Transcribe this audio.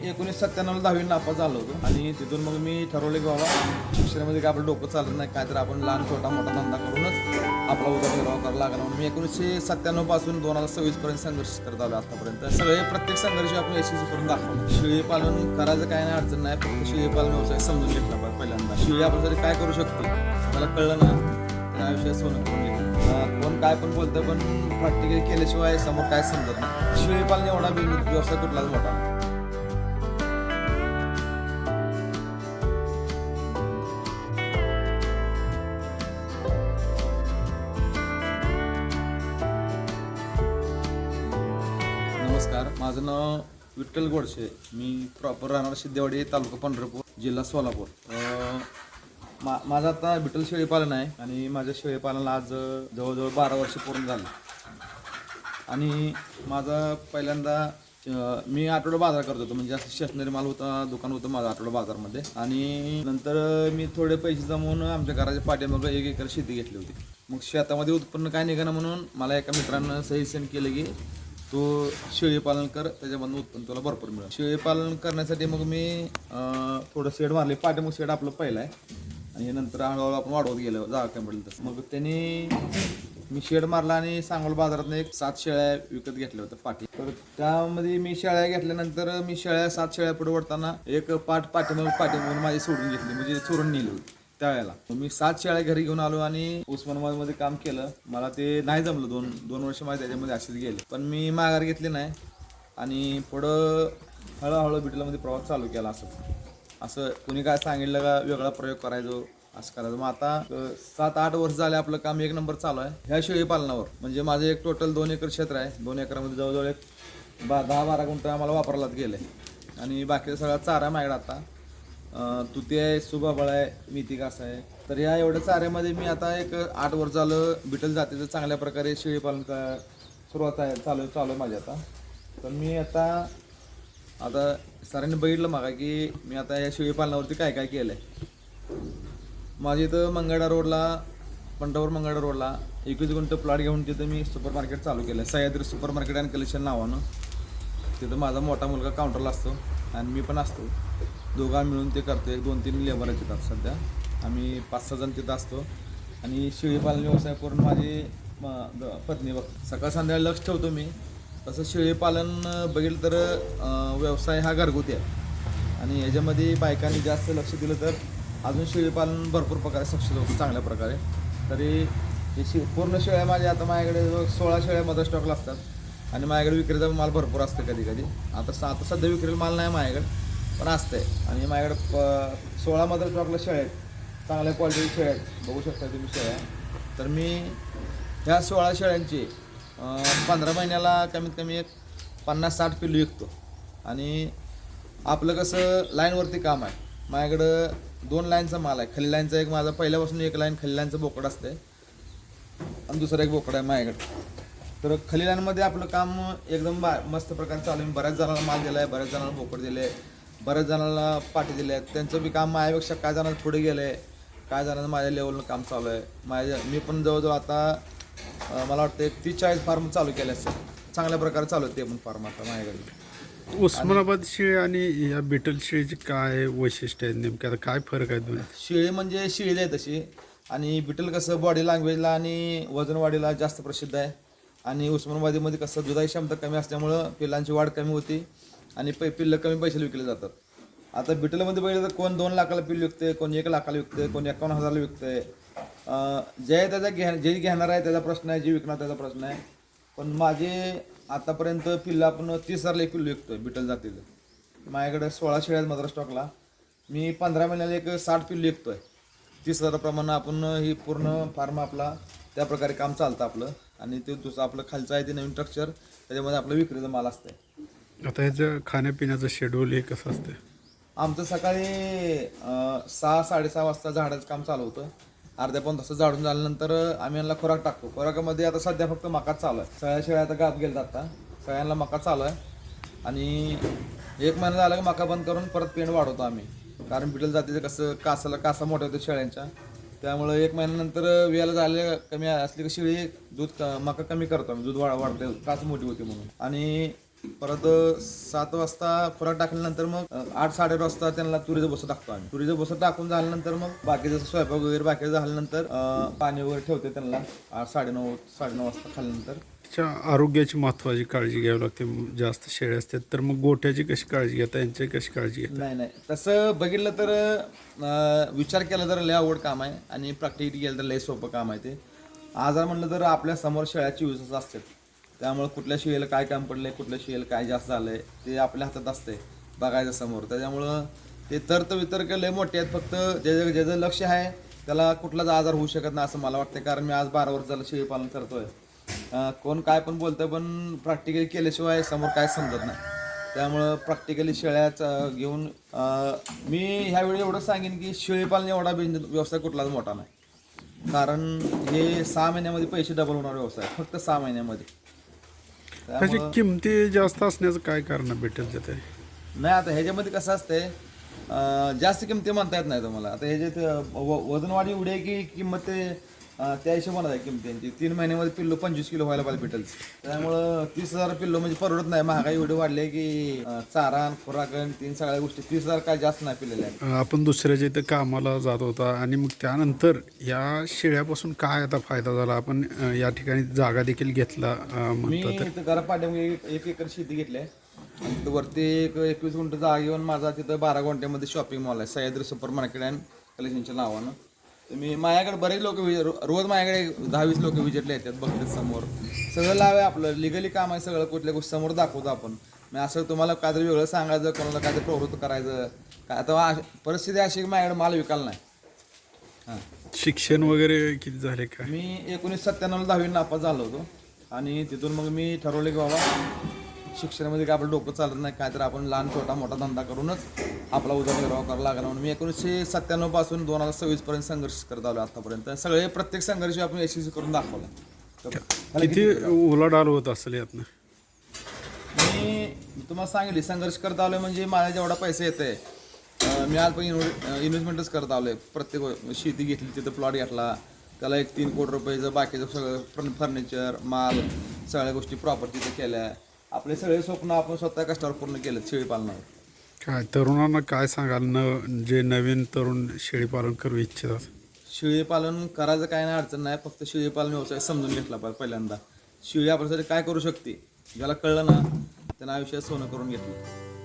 1997 10वी नापास झालो होतो आणि तिथून मग मी ठरवले की बाबा शिक्षणामध्ये काय आपलं डोकं चालत नाही, काय तर आपण लहान छोटा मोठा धंदा करूनच आपला उदरनिर्वाह करावा लागला. म्हणून मी 1997 पासून 2026 पर्यंत संघर्ष करत आलो आतापर्यंत. सगळे प्रत्येक संघर्ष आपण यशस्वी करून दाखवलं. शेळी पालन करायचं काय नाही, अडचण नाही, फक्त शेळी पालन व्यवसाय समजून घेतला पाहिजे. पहिल्यांदा शेळी आपण जरी काय करू शकतो मला कळलं ना तर आयुष्यात सोनं करून घेतलं. कोण काय पण बोलतं, पण प्रॅक्टिकली केल्याशिवाय समोर काय समजत नाही. शेळी पालन एवढा व्यवसाय कुठलाच मोठा नाही. नमस्कार, माझं नाव विठ्ठल गोडसे. मी प्रॉपर राहणार सिद्धेवाडी, तालुका पंढरपूर, जिल्हा सोलापूर. माझं आता विठ्ठल शेळीपालन आहे आणि माझ्या शेळीपालनाला आज जवळजवळ 12 वर्ष पूर्ण झाली. आणि माझा पहिल्यांदा मी आठवडा बाजार करत होतो, म्हणजे असं स्टेशनरी माल होता, दुकान होतं माझं आठवडा बाजारमध्ये. आणि नंतर मी थोडे पैसे जमवून आमच्या घराच्या पाठीमागं 1 एकर शेती घेतली होती. मग शेतामध्ये उत्पन्न काय निघालं म्हणून मला एका मित्रानं सजेशन केलं की तू शेळीपालन कर, त्याच्यामधून उत्पन्न तुला भरपूर मिळेल. शेळीपालन करण्यासाठी मग मी थोडं शेड मारले. पाठीमाग शेड आपलं पहिलं आहे आणि नंतर हळूहळू आपण वाढवत गेलो जागा काय पडेल तसं. मग त्यांनी मी शेड मारला आणि सांगोला बाजारातून 7 शेळ्या विकत घेतल्या होत्या पाठी. तर त्यामध्ये मी शेळ्या घेतल्यानंतर मी 7 शेळ्या पुढे वडताना एक पाठीमागून माझी सोडून घेतली, म्हणजे चोरून नेली होती त्यावेळेला. मी 7 शेळ्या घरी घेऊन आलो आणि उस्मानाबादमध्ये काम केलं. मला ते नाही जमलं, दोन वर्ष माझे त्याच्यामध्ये असेच गेले. पण मी माघार घेतली नाही आणि पुढं हळूहळू बिटलामध्ये प्रवास चालू केला. असं कुणी काय सांगितलं का वेगळा प्रयोग करायचो, असं करायचं. मग आता 7-8 वर्ष झाले आपलं काम 1 नंबर चालू आहे ह्या शेळी पालनावर. म्हणजे माझं एक टोटल 2 एकर क्षेत्र आहे. 2 एकरामध्ये जवळजवळ 10-12 गुंठ आम्हाला वापरलाच गेले आणि बाकीचा सगळा चारा माझ्याकडे आता तुती आहे, सुबाबळ आहे, मेथी घास आहे. तर या एवढ्या चाऱ्यामध्ये मी आता एक 8 वर्ष झालं बिटल जातीचं चांगल्या प्रकारे शेळीपालन सुरुवात आहे चालू आहे माझी आता. तर मी आता सरांनी बघितलं मागा की मी आता या शेळीपालनावरती काय काय केलं आहे. माझ्या इथं मंगळा रोडला, पंढरपूर मंगळा रोडला 21 गुंठ प्लॉट घेऊन तिथं मी सुपर मार्केट चालू केलं आहे. Sahyadri super market and collection नावानं. तिथं माझा मोठा मुलगा काउंटरला असतो आणि मी पण असतो. दोघा मिळून ते करतो. 1-2-3 लेबर आहेत तिथं सध्या. आम्ही 5-6 जण तिथं असतो आणि शेळीपालन व्यवसाय करून माझी पत्नी सकाळ संध्याकाळी लक्ष ठेवतो मी. तसं शेळीपालन बघितलं तर व्यवसाय हा घरगुती आहे आणि याच्यामध्ये बायकांनी जास्त लक्ष दिलं तर अजून शेळीपालन भरपूर प्रकारे सक्सेस होतं चांगल्या प्रकारे. तरी हे पूर्ण शेळ्या माझ्या आता माझ्याकडे 16 शेळ्या मदर स्टॉकला असतात आणि माझ्याकडे विक्रीचा माल भरपूर असतं कधी कधी. आता सध्या विक्रीला माल नाही माझ्याकडे, पण असते. आणि माझ्याकडे 16 मदर स्टॉकला शेळ्या आहेत, चांगल्या क्वालिटीची शेळ्या आहेत. बघू शकता तुम्ही शेळ्या. तर मी ह्या 16 शेळ्यांची 15 महिन्याला कमीत कमी एक 50-60 पिल्लू विकतो. आणि आपलं कसं लाईनवरती काम आहे. माझ्याकडं 2 लाईनचा माल आहे. खाली लाईनचा एक माझा पहिल्यापासून 1 लाईन खाली लाईनचं बोकड असते आणि दुसरं एक बोकड आहे माझ्याकडे. तर खाली लाईनमध्ये आपलं काम एकदम मस्त प्रकारे चालू आहे. बऱ्याच जणांना माल दिला आहे, बऱ्याच जणांना बोकड दिले आहे, बऱ्याच जणांना पाठी दिले आहेत. त्यांचं बी काम माझ्यापेक्षा काय जणांना पुढे गेलं आहे, काय जणांना माझ्या लेवलनं काम चालू आहे. मी पण जवळजवळ आता मला वाटतं 30-40 फार्म चालू केले असते. चांगल्या प्रकारे चालू आहे ते पण फार्म आता माझ्याकडे. उस्मानाबाद शेळी आणि या बिटल शेळीची काय वैशिष्ट्य आहे नेमकं, आता काय फरक आहे दोन्ही? शेळी म्हणजे शेळी आहे तशी, आणि बिटल कसं बॉडी लँग्वेजला आणि वजनवाढीला जास्त प्रसिद्ध आहे. आणि उस्मानाबादीमध्ये कसं दुधाची क्षमता कमी असल्यामुळं पिल्लांची वाढ कमी होती आणि पिल्लं कमी पैशाला विकले जातात. आता बिटलमध्ये बघितलं तर कोण 2 लाखाला पिल्ल विकते, कोण 1 लाखाला विकते, कोण 51,000ला विकते. जे घेणार आहे त्याचा प्रश्न आहे, जे विकणार त्याचा प्रश्न आहे. पण माझे आतापर्यंत पिल्लं आपण 30,000ला एक पिल्लू विकतो आहे बिटल जातीचं. माझ्याकडे 16 शेळ्या मदर स्टॉकला. मी 15 महिन्याला एक 60 पिल्लू विकतो आहे. 30,000 आपण ही पूर्ण फार्म आपला त्या प्रकारे काम चालतं आपलं. आणि ते दुसरं आपलं खालचं आहे ते नवीन स्ट्रक्चर, त्याच्यामध्ये आपलं विक्रीचा माल असते. आता ह्याचं खाण्यापिण्याचं शेड्यूल हे कसं असतं? आमचं सकाळी 6-6:30 वाजता झाडाचं काम चालू होतं. अर्ध्या पाऊण तास झाडून झाल्यानंतर आम्ही यांना खुराक टाकतो. खुराकामध्ये आता सध्या फक्त मकाच चालू आहे. सगळ्या शेळ्या आता गाप गेल्या आता, सगळ्यांना मका चालू आहे. आणि 1 महिना झाला की मका बंद करून परत पेंड वाढवतो आम्ही. कारण बिटल जातीचं कसं कासा मोठ्या होतं शेळ्यांच्या, त्यामुळं 1 महिन्यानंतर वेळेला झाले कमी असली की शेळी दूध मका कमी करतो आम्ही. दूध वाढते, कास मोठी होती म्हणून. आणि परत 7 वाजता खुराक टाकल्यानंतर मग 8-8:30 वाजता त्यांना तुरीचं बसं टाकतो आम्ही. तुरीचं बसं टाकून झाल्यानंतर मग बाकीचं स्वयंपाक वगैरे बाकी झाल्यानंतर पाणी वगैरे ठेवते त्यांना 8-9:30 वाजता खाल्ल्यानंतर. त्याच्या आरोग्याची महत्त्वाची काळजी घ्यावी लागते. जास्त शेळ्या असतात तर मग गोठ्याची कशी काळजी घेता, यांची कशी काळजी घेता? नाही तसं बघितलं तर विचार केला तर लय आवड काम आहे आणि प्रॅक्टिकली केलं तर लय सोपं काम आहे ते. आजार म्हणलं तर आपल्या समोर शेळ्या 24 असतात, त्यामुळे कुठल्या शेळीला काय काम पडलंय, कुठल्या शेळीला काय जास्त झालंय ते आपल्या हातात असतंय बघायचं समोर. त्याच्यामुळं ते वितर्क लय मोठे आहेत. फक्त ज्याचं लक्ष आहे त्याला कुठलाच आजार होऊ शकत नाही असं मला वाटतं. कारण मी आज 12 वर्ष झालं शेळी पालन करतोय. कोण काय पण बोलतं पण प्रॅक्टिकली केल्याशिवाय समोर काय समजत नाही. त्यामुळं प्रॅक्टिकली शेळ्याच घेऊन मी ह्यावेळी एवढं सांगेन की शेळीपालन एवढा व्यवसाय कुठलाच मोठा नाही. कारण हे 6 महिन्यामध्ये पैसे डबल होणार व्यवसाय, फक्त 6 महिन्यामध्ये. त्याची किमती जास्त असण्याचं काय कारण भेटेल ते? नाही आता ह्याच्यामध्ये कसं असतंय, जास्त किमती म्हणता येत नाही तुम्हाला. आता ह्याच्यात वजनवाढी एवढी आहे की किंमत ते त्या हिशोबाने आहे किमतींची. 3 महिन्यामध्ये पिल्लो 25 किलो व्हायला पाहिजे भेटेल. त्यामुळं 30,000 पिल्लो म्हणजे परवडत नाही. महागाई एवढी वाढली आहे की चारान खुराकन 3 सगळ्या गोष्टी 30,000 काय जास्त नाही पिलेल्या आहेत. आपण दुसऱ्याच्या इथं कामाला जात होता आणि मग त्यानंतर या शेळ्यापासून काय आता फायदा झाला? आपण या ठिकाणी जागा देखील घेतला मी म्हणतात. इथं घरा पाठीमागे 1 एकर शेती घेतली आहे आणि तिथं वरती 21 गुंठ जागा घेऊन माझा तिथं 12 गुंठ्यामध्ये शॉपिंग मॉल आहे, सह्याद्री सुपर मार्केट अँड कलेक्शनच्या नावानं. तर मी माझ्याकडे बरेच लोक रोज माझ्याकडे 10-20 लोक विजिटला येतात, बघतात समोर. सगळं लाव आहे आपलं, लिगली काम आहे सगळं. कुठल्या गोष्टी समोर दाखवतो आपण. मी असं तुम्हाला काहीतरी वेगळं सांगायचं, कोणाला काहीतरी प्रवृत्त करायचं काय. आता परिस्थिती अशी की माझ्याकडे माल विकायला नाही. हां, शिक्षण वगैरे किती झाले काय? मी 1997 10वी नापास झालो होतो आणि तिथून मग मी ठरवलं की बाबा शिक्षणामध्ये काय आपलं डोकं चालत नाही, काय तर आपण लहान छोटा मोठा धंदा करूनच आपला उदरनिर्वाह करावा लागला. म्हणून मी 1997 पासून 2026 पर्यंत संघर्ष करत आलो आतापर्यंत. सगळे प्रत्येक संघर्ष आपण यशस्वी करून दाखवला. किती उलाढाल होत असेल यातनं? मी तुम्हाला सांगितले संघर्ष करत आलोय म्हणजे मला जेवढा पैसा येतोय मी आज पण इन्व्हेस्टमेंटच करत आलोय. प्रत्येक शेती घेतली, तिथं प्लॉट घेतला, त्याला 3 कोटी रुपयाचं बाकीचं सगळं फर्निचर माल सगळ्या गोष्टी प्रॉपर्टी तिथं केल्या. आपले सगळे स्वप्न आपण स्वतः कष्टावर पूर्ण केलं शेळीपालनावर. काय तरुणांना काय सांगाल जे नवीन तरुण शेळीपालन करू इच्छितात? शेळीपालन करायचं काय नाही, अडचण नाही. फक्त शेळीपालन व्यवसाय समजून घेतला पाहिजे पहिल्यांदा. शेळी आपल्यासाठी काय करू शकते, ज्याला कळलं ना त्यानं आयुष्यात सोनं करून घेतलं.